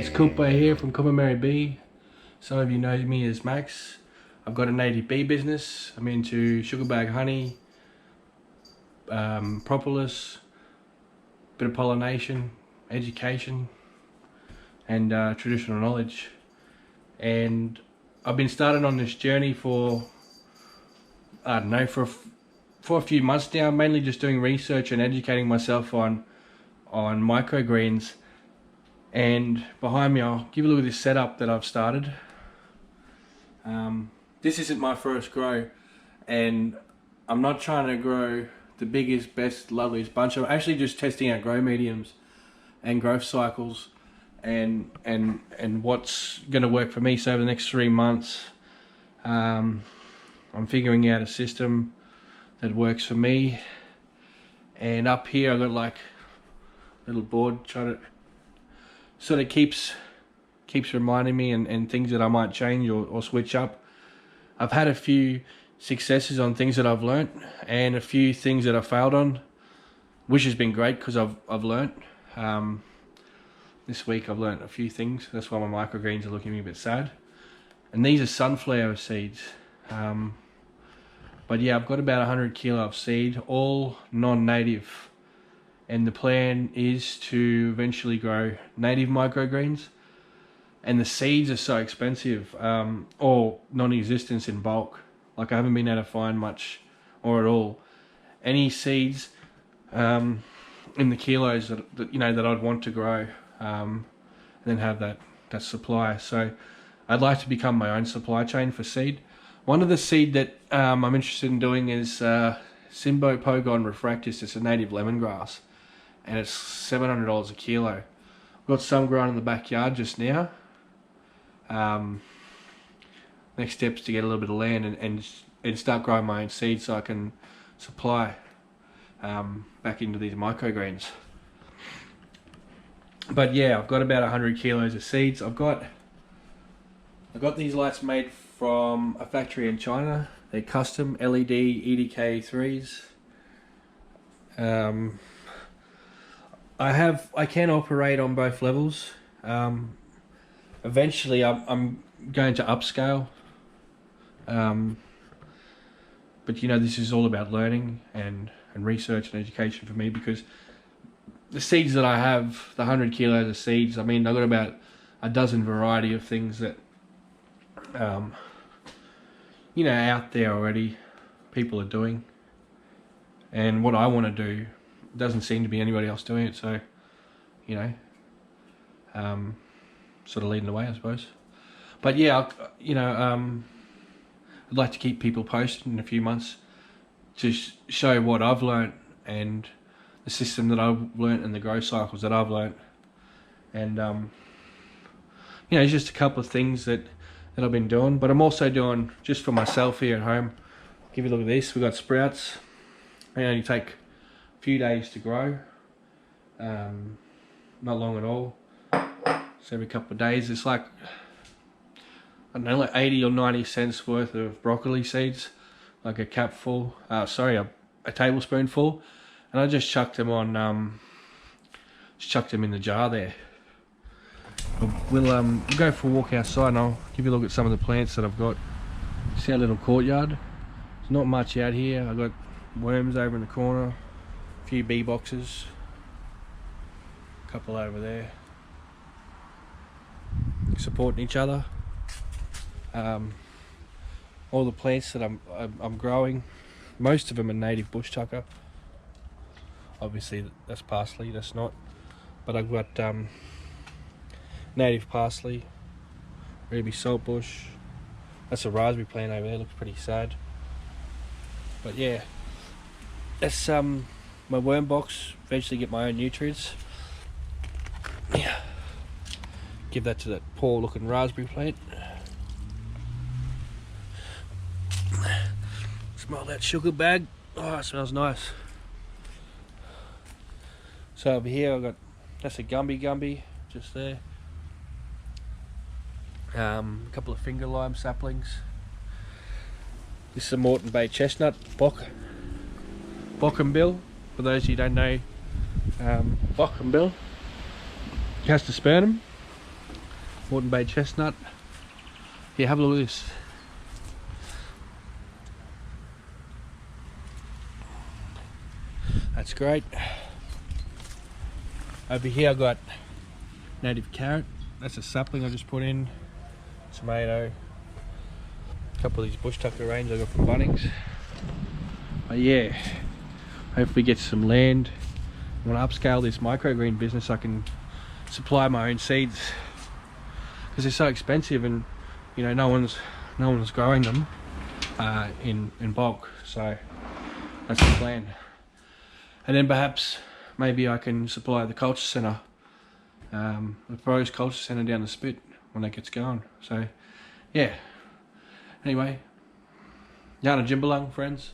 it's Kupae here from Kombumerri Bee. Some of you know me as Max. I've got a native bee business. I'm into sugar bag honey, propolis, bit of pollination, education, and traditional knowledge. And I've been started on this journey for, I don't know, for a few months now, mainly just doing research and educating myself on microgreens. And behind me, I'll give you a look at this setup that I've started. This isn't my first grow, and I'm not trying to grow the biggest, best, loveliest bunch. I'm actually just testing out grow mediums and growth cycles and what's going to work for me. So over the next 3 months, I'm figuring out a system that works for me. And up here I've got like a little board trying to sort of keeps reminding me and things that I might change or switch up. I've had a few successes on things that I've learnt and a few things that I've failed on, which has been great because I've learnt. This week I've learnt a few things. That's why my microgreens are looking a bit sad. And these are sunflower seeds. But yeah, I've got about 100 kilo of seed, all non-native. And the plan is to eventually grow native microgreens. And the seeds are so expensive, or non-existent in bulk. Like I haven't been able to find much or at all. Any seeds in the kilos that you know that I'd want to grow, and then have that supply. So I'd like to become my own supply chain for seed. One of the seed that I'm interested in doing is Symbopogon refractus. It's a native lemongrass, and it's $700 a kilo. I've got some growing in the backyard just now. Next step is to get a little bit of land and start growing my own seeds so I can supply back into these microgreens. But yeah, I've got about 100 kilos of seeds. I got these lights made from a factory in China. They're custom LED EDK 3s. I can operate on both levels. Eventually I'm going to upscale, but you know, this is all about learning and research and education for me, because the seeds that I have, the 100 kilos of seeds, I mean, I've got about a dozen variety of things that you know, out there already people are doing, and what I want to do doesn't seem to be anybody else doing it. So you know, sort of leading the way, I suppose. But yeah, you know, I'd like to keep people posted in a few months to show what I've learnt and the system that I've learnt and the growth cycles that I've learnt. And you know, it's just a couple of things that I've been doing, but I'm also doing just for myself here at home. Give you a look at this. We've got sprouts. They only take a few days to grow, not long at all. So every couple of days, it's like, I don't know, like 80 or 90 cents worth of broccoli seeds, like a capful, a tablespoonful, and I just chucked them on, in the jar there. We'll go for a walk outside and I'll give you a look at some of the plants that I've got. See our little courtyard? There's not much out here. I've got worms over in the corner, a few bee boxes, a couple over there, supporting each other. All the plants that I'm growing, most of them are native bush tucker. Obviously that's parsley, that's not. But I've got native parsley, ruby saltbush. That's a raspberry plant over there, looks pretty sad. But yeah, that's my worm box. Eventually get my own nutrients. Yeah. Give that to that poor looking raspberry plant. Smell that sugar bag. Oh, it smells nice. So over here I've got, that's a gumby just there. A couple of finger lime saplings. This is a Moreton Bay chestnut, Bockenbill. For those of you who don't know, Bockenbill has the sperm. Moreton Bay chestnut. Yeah, have a look at this. That's great. Over here I've got native carrot. That's a sapling I just put in. Tomato. A couple of these bush tucker range I got from Bunnings. But yeah, hopefully get some land. I want to upscale this microgreen business. I can supply my own seeds because they're so expensive, and you know no one's growing them in bulk. So that's the plan. And then perhaps maybe I can supply the culture centre, the proposed culture centre down the spit when that gets going. So yeah. Anyway, Yana Jimbalung, friends.